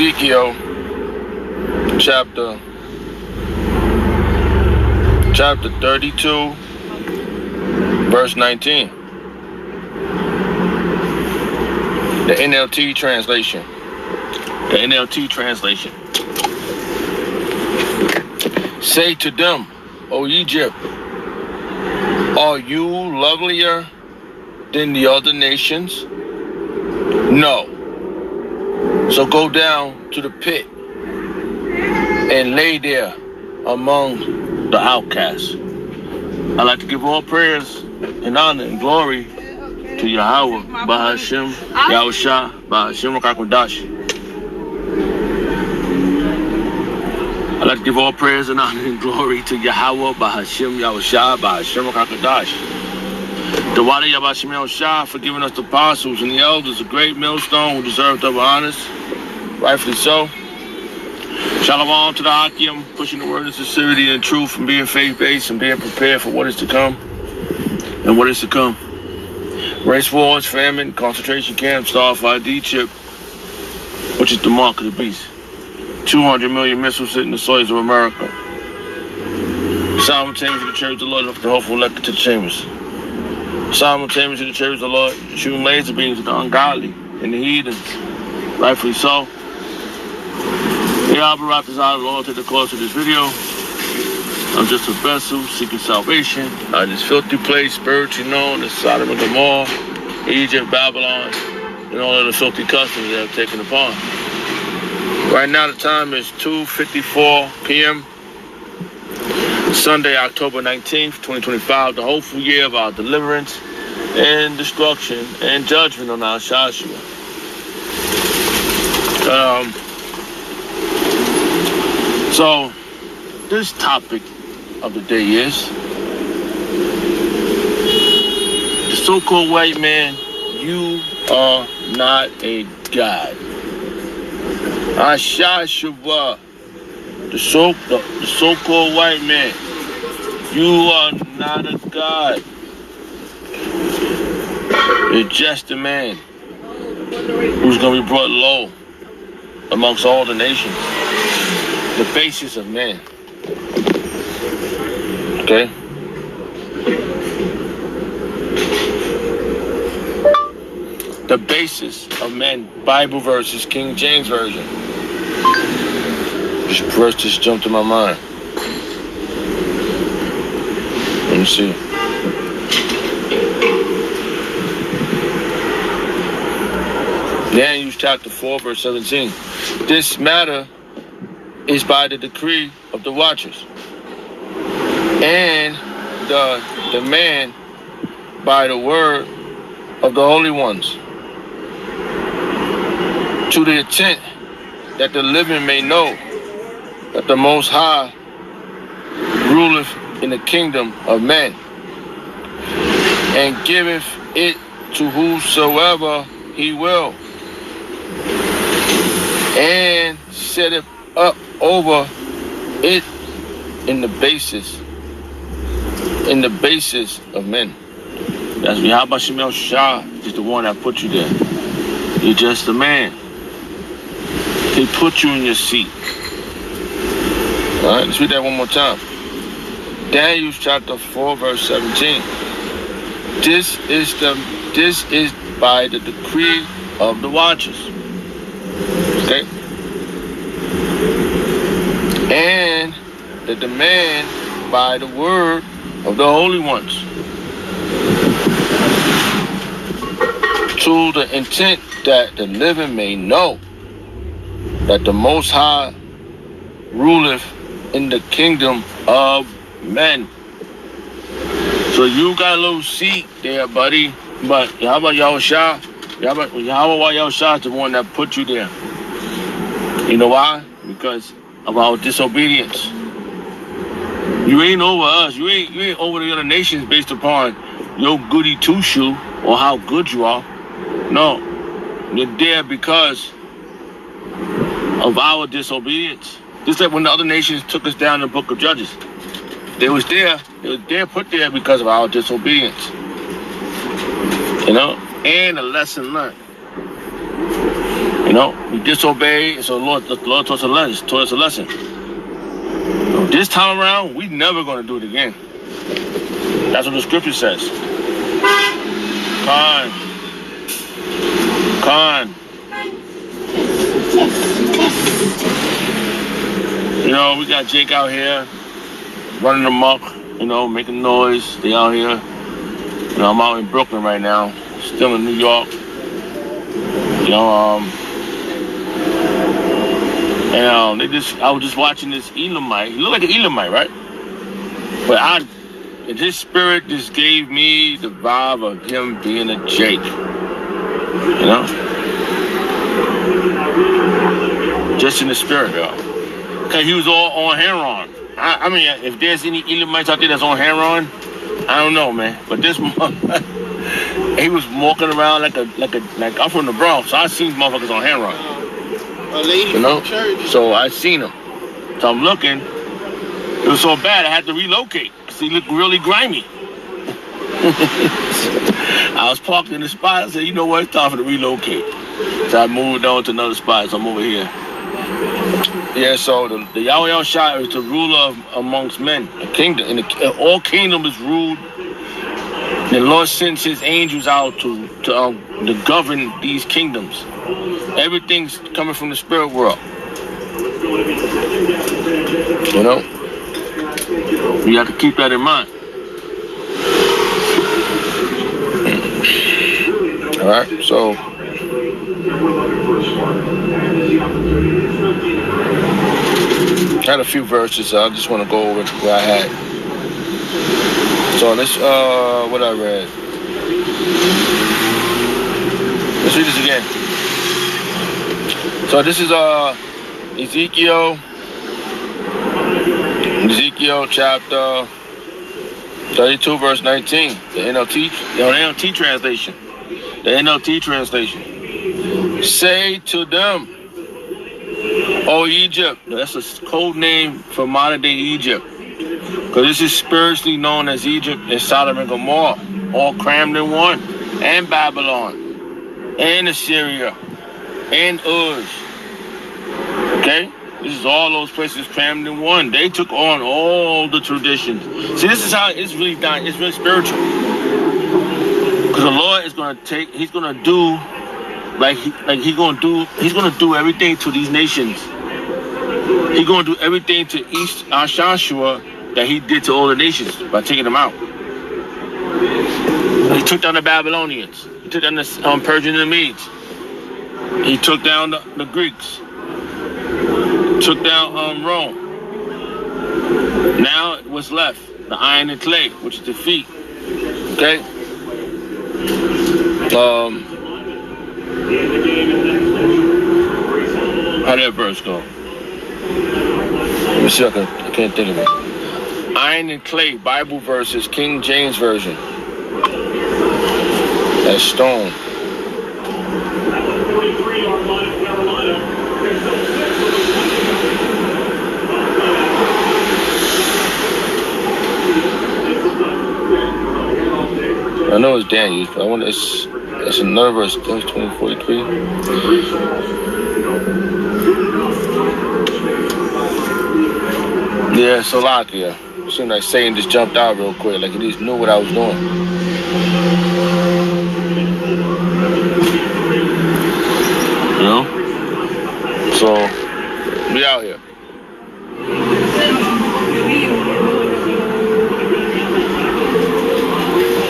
Ezekiel chapter 32, verse 19. The NLT translation. The NLT translation. Say to them, O Egypt, are you lovelier than the other nations? No. So go down to the pit and lay there among the outcasts. I'd like to give all prayers and honor and glory to Yahweh, Bahashim, Yahusha, Bahashim Rakakwadash. I'd like to give all prayers and honor and glory to Yahweh, Bahashim, Yahusha, Bahashim Rakakwadash. The Wada Yabashim Yahushua for giving us the apostles and the elders, a great millstone who deserved our honors, rightfully so. Shalom to the Hakim, pushing the word of sincerity and truth and being faith-based and being prepared for what is to come and what is to come. Race wars, famine, concentration camps, RFID chip, which is the mark of the beast. 200 million missiles hitting the soils of America. Simultaneously, the church of the Lord left the hopeful elected to the chambers. Simultaneously, the church of the Lord shooting laser beams at the ungodly and the heathens. Rightfully so. Yeah, Barak is our Lord to the course of this video. I'm just a vessel seeking salvation out of this filthy place, spiritually known as Sodom and Gomorrah, Egypt, Babylon, and all of the filthy customs they have taken upon. Right now, the time is 2:54 p.m. Sunday, October 19th, 2025, the hopeful year of our deliverance and destruction and judgment on our Shashua. So, this topic of the day is the so-called white man, you are not a god. Ashashua, the so-called white man, you are not a god. You're just a man who's going to be brought low amongst all the nations. The basis of man. Okay? The basis of men. Bible verses, King James Version. This verse just jumped in my mind. Let me see. Daniel chapter 4, verse 17. This matter is by the decree of the watchers, and the demand by the word of the holy ones, to the intent that the living may know that the Most High ruleth in the kingdom of men, and giveth it to whosoever he will, and setteth up over it in the basis of men. That's Yahweh Shemel Shah is the one that put you there. You're just a man. He put you in your seat. All right, let's read that one more time. Daniel chapter 4, verse 17. This is by the decree of the watchers. Okay? And the demand by the word of the holy ones, to the intent that the living may know that the Most High ruleth in the kingdom of men. So you got a little seat there, buddy, but Yahweh Yahushua is the one that put you there. You know why? Because of our disobedience. You ain't over us. You ain't over the other nations based upon your goody two-shoe or how good you are. No. You're there because of our disobedience. Just like when the other nations took us down in the book of Judges. They was put there because of our disobedience. You know? And a lesson learned. You know, we disobeyed, so the Lord taught us a lesson. This time around, we never going to do it again. That's what the scripture says. Khan. You know, we got Jake out here running amok, you know, making noise. They out here. You know, I'm out in Brooklyn right now, still in New York. You know, and I was just watching this Elamite. He looked like an Elamite, right? But his spirit just gave me the vibe of him being a Jake. You know? Just in the spirit, y'all. Because he was all on Heron. I mean, if there's any Elamites out there that's on Heron, I don't know, man. But this he was walking around like I'm from the Bronx, so I seen motherfuckers on Heron. A lady from church. So I seen him. So I'm looking. It was so bad I had to relocate. Cause he looked really grimy. I was parked in the spot. I said, you know what? It's time for to relocate. So I moved on to another spot. So I'm over here. Yeah, so the Yahweh Shai is the ruler amongst men. The kingdom, all kingdom is ruled. The Lord sends his angels out to govern these kingdoms. Everything's coming from the spirit world. You know? You have to keep that in mind. All right, so I had a few verses. I just want to go over what I had. So let's what I read. Let's read this again. So this is Ezekiel chapter 32, verse 19. The NLT translation. The NLT translation. Say to them, O Egypt. That's a code name for modern day Egypt. Because this is spiritually known as Egypt and Sodom and Gomorrah. All crammed in one. And Babylon. And Assyria. And Uz. Okay? This is all those places crammed in one. They took on all the traditions. See, this is how it's really done. It's really spiritual. Because the Lord is going to he's going to do, he's going to do everything to these nations. He's going to do everything to East Ashashua that he did to all the nations by taking them out. He took down the Babylonians. He took down the Persians and the Medes. He took down the Greeks. Took down Rome. Now what's left? The iron and clay, which is the feet. Okay? How did that verse go? Let me see, I can't think of it. Iron and clay, Bible verses, King James Version. That's stone. I know it's Daniel, but I wonder it's another verse, 20:43. Yeah, Salakia. It seemed like Satan just jumped out real quick, like he just knew what I was doing. You know? So, we out here.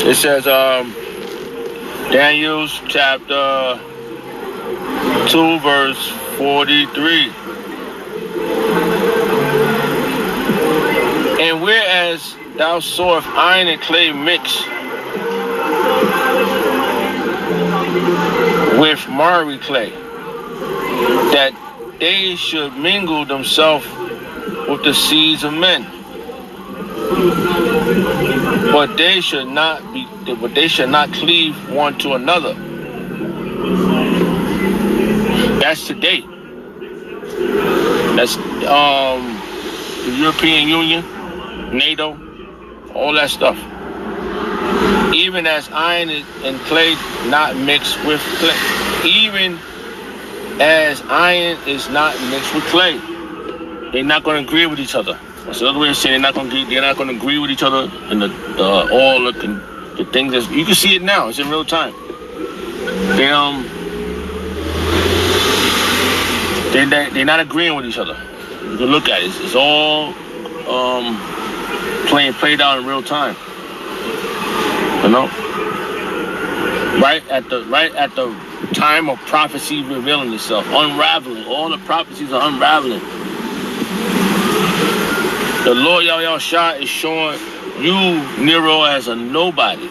It says, Daniel's chapter 2, verse 43. And whereas thou sawest iron and clay mixed with marry clay, that they should mingle themselves with the seeds of men. But they should not cleave one to another. That's today. That's the European Union, NATO, all that stuff. Even as iron and clay not mixed with clay. Even as iron is not mixed with clay. They're not going to agree with each other. That's another way of saying they're not going to agree with each other, and all the things that you can see it now. It's in real time. They're not agreeing with each other. You can look at it. It's all played out in real time. You know, right at the time of prophecy revealing itself, unraveling. All the prophecies are unraveling. The Lord Yahweh Shah is showing you, Nero, as a nobody.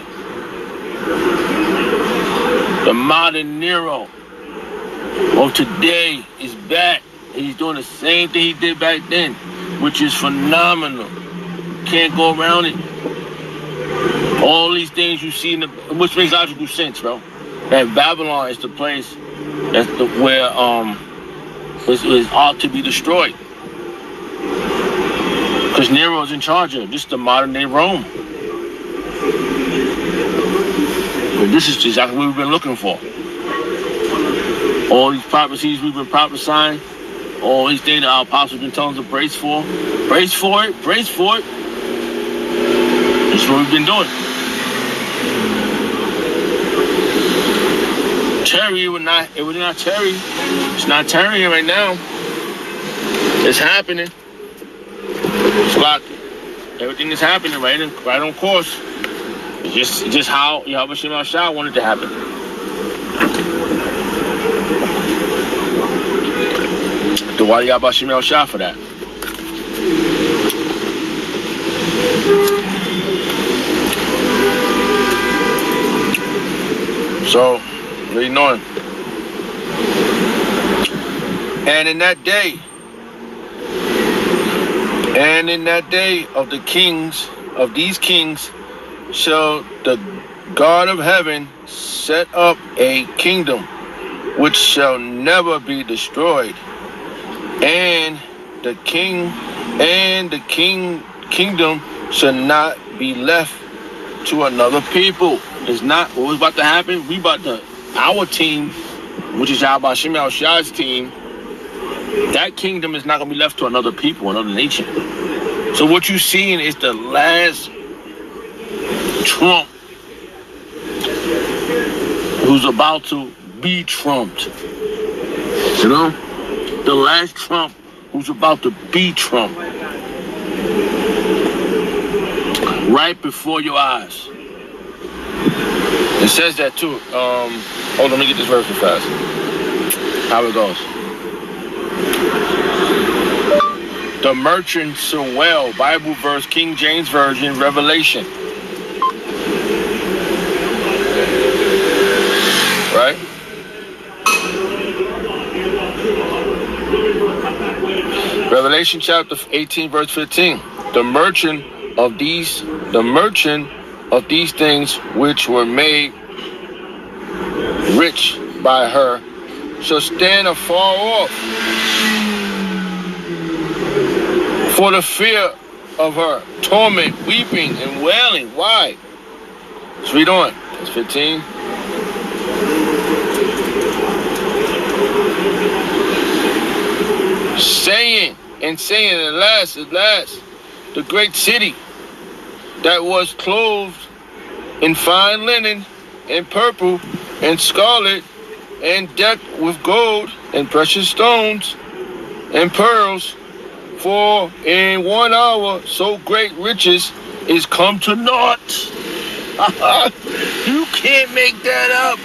The modern Nero of today is back. He's doing the same thing he did back then, which is phenomenal. Can't go around it. All these things you see, which makes logical sense, bro. That Babylon is the place where is ought to be destroyed. Because Nero is in charge of just the modern day Rome. But this is exactly what we've been looking for. All these prophecies we've been prophesying, all these things that our apostles have been telling us to brace for. Brace for it, brace for it. That's what we've been doing. It was not Terry. It's not Terry right now. It's happening. It's like everything is happening right on course. It's just how Yahweh Shem Shah wanted to happen. The why Yahweh Shem Shah for that. So, what are you knowing? And in that day of the kings, of these kings, shall the God of heaven set up a kingdom which shall never be destroyed, and the kingdom shall not be left to another people. It's not what was about to happen. Our team, which is Yahweh Shem Shah's team, that kingdom is not going to be left to another people, another nation. So what you're seeing is the last Trump who's about to be trumped. You know? The last Trump who's about to be Trump. Right before your eyes. It says that too. Hold on, let me get this verse real fast. How it goes. The merchant so well, Bible verse, King James Version, Revelation. Right? Revelation chapter 18, verse 15. The merchant of these things which were made rich by her shall stand afar off for the fear of her torment, weeping and wailing. Why? Let's read on. That's 15. Saying, at last, the great city that was clothed in fine linen and purple and scarlet and decked with gold and precious stones and pearls, for in 1 hour so great riches is come to naught. You can't make that up.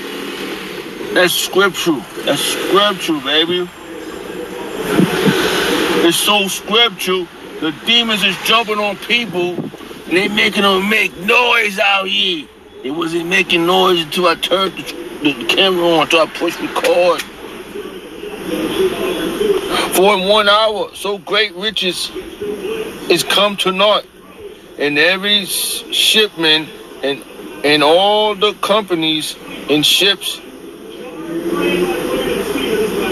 That's scripture. That's scripture, baby. It's so scripture. The demons is jumping on people and they making them make noise out here. It wasn't making noise until I turned the camera on, until I pushed record. For in 1 hour, so great riches is come to naught, and every shipman and all the companies in ships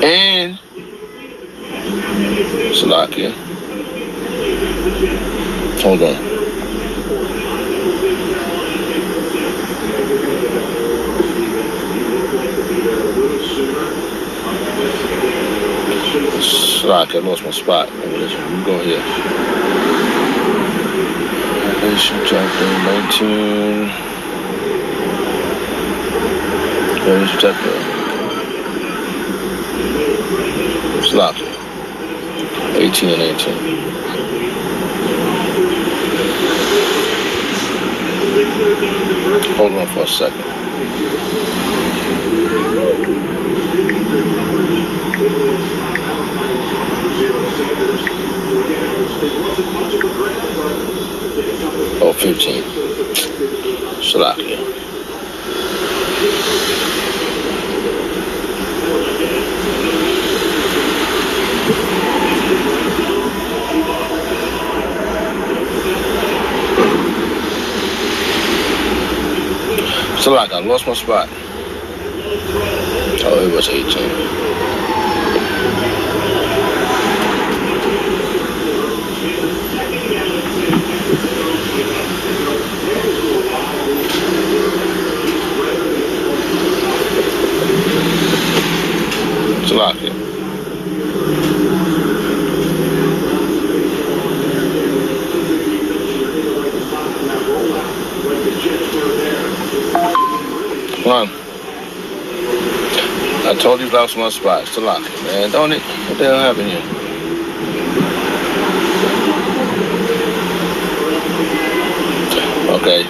and Salakia. Hold on. Slack, I lost my spot. I'm going here. Revelation chapter 19. Revelation chapter. Slack. 18 and 19. Hold on for a second. Oh, 15. Salakia. Salakia, I lost my spot. Oh, it was 18. Salakia. Come on. I told you I lost my spot. Salakia, man. Don't it? What the hell happened here? Okay.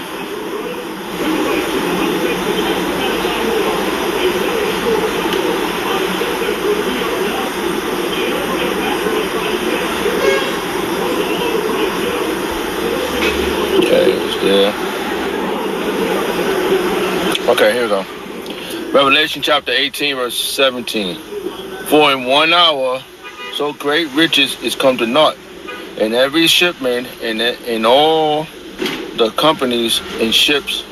Okay, it's there. Okay, here we go. Revelation chapter 18, verse 17. For in 1 hour, so great riches is come to naught, and every shipman and in all the companies and ships.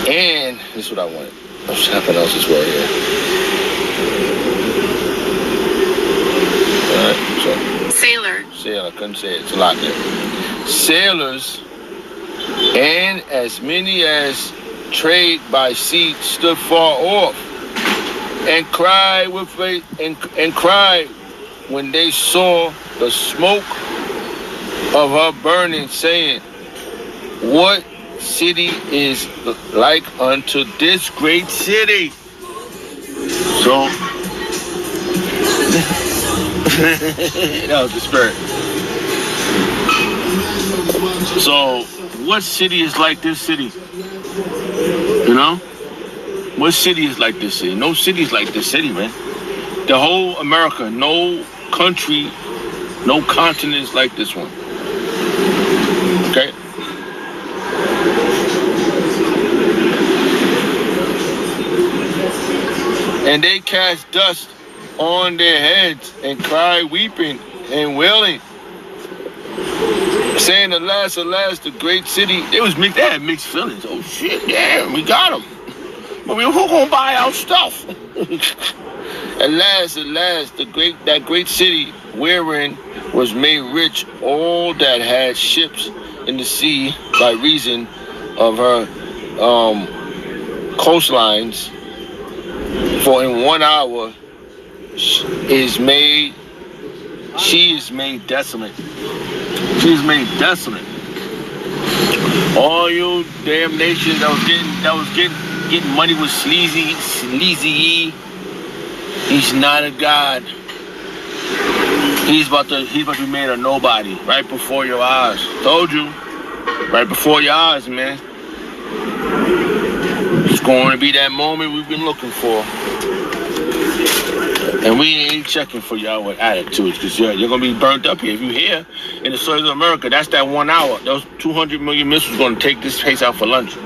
And this is what I wanted. What's happening else this word here? All right, so sailor, I couldn't say it. It's a lot there. Sailors and as many as trade by sea stood far off and cried and cried when they saw the smoke of her burning, saying, what city is like unto this great city? So that was the spirit. So what city is like this city? You know? What city is like this city? No city is like this city, man. The whole America, no country, no continent is like this one. Okay? And they cast dust on their heads and cried, weeping and wailing, saying, alas, alas, the great city. They had mixed feelings. Oh shit, yeah, we got them. But who gonna buy our stuff? Alas, alas, that great city wherein was made rich all that had ships in the sea by reason of her coastlines. For in 1 hour she is made desolate. She is made desolate. All you damn nations that was getting money with sleazy. He's not a god. He's about to be made a nobody right before your eyes. Told you, right before your eyes, man. It's going to be that moment we've been looking for. And we ain't checking for y'all with attitudes, because you're going to be burnt up here. If you're here in the soil of America, that's that 1 hour. Those 200 million missiles going to take this place out for lunch.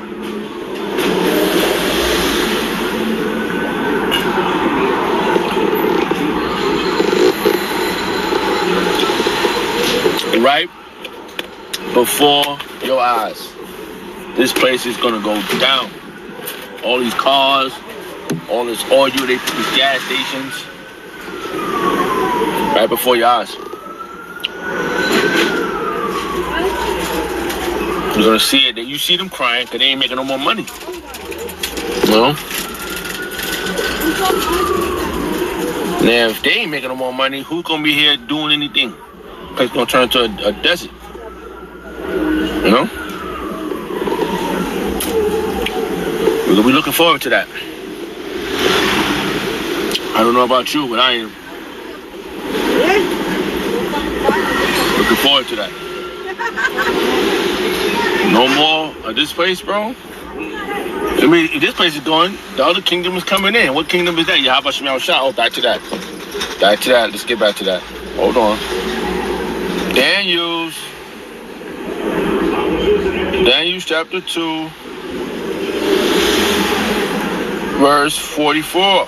Right before your eyes. This place is going to go down. All these cars, all this oil, these gas stations. Right before your eyes. You're gonna see it. You see them crying because they ain't making no more money. No. Now, if they ain't making no more money, who's gonna be here doing anything? It's gonna turn into a desert. You know? We're looking forward to that. I don't know about you, but I am looking forward to that. No more of this place, bro. I mean, if this place is going, the other kingdom is coming in. What kingdom is that? Yeah, how about Shemal Shah? Oh, back to that. Back to that. Let's get back to that. Hold on. Daniel chapter 2, verse 44.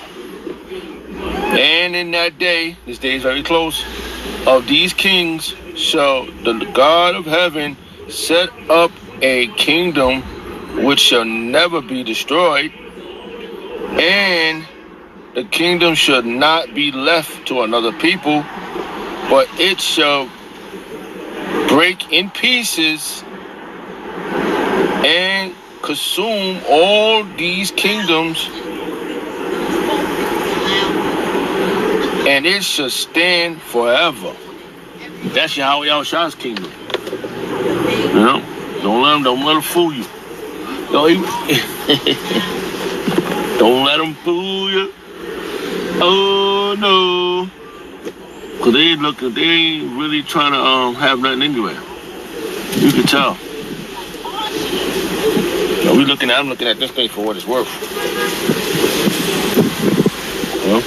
And in that day, this day is very close, of these kings shall the God of heaven set up a kingdom which shall never be destroyed, and the kingdom should not be left to another people, but it shall break in pieces and consume all these kingdoms, and it shall stand forever. That's Yahweh Shah's kingdom. You know, don't let them fool you. Don't let them fool you. Oh no, cause they ain't really trying to have nothing anyway. You can tell. I'm looking at this thing for what it's worth. You know?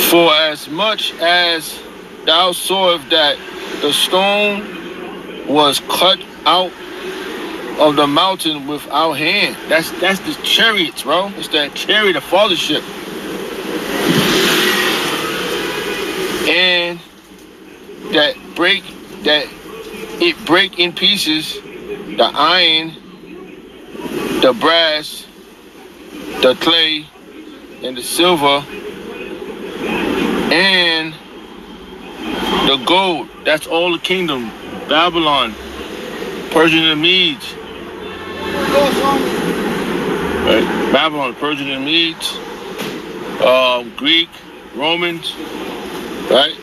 For as much as thou sawest that the stone was cut out of the mountain without hand. That's the chariots, bro. It's that chariot of fathership. And that it break in pieces the iron, the brass, the clay, and the silver, and the gold. That's all the kingdom. Babylon, Persian and Medes. Right? Babylon, Persian and Medes. Greek, Romans. Right?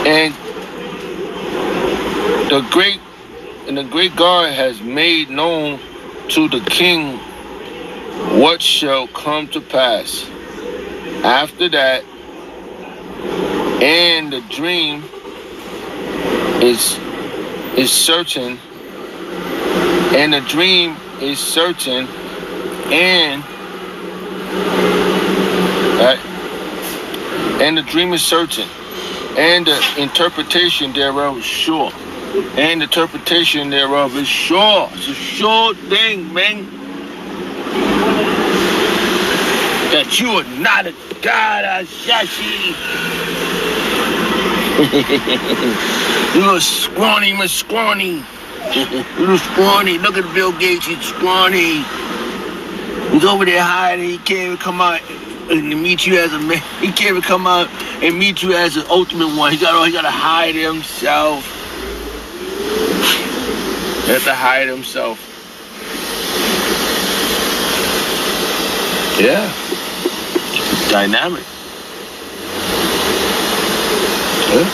And the great God has made known to the king what shall come to pass after that, and the dream is certain, and the dream is certain, and the dream is certain, and the interpretation thereof is sure. And the interpretation thereof is sure. It's a sure thing, man. That you are not a God, Ashashi. You're a scrawny, Miss Scrawny. Little scrawny. Look at Bill Gates, he's scrawny. He's over there hiding. He can't even come out and meet you as a man. He can't even come out and meet you as an ultimate one. He gotta hide himself. He has to hide himself. Yeah. Dynamic. Yeah.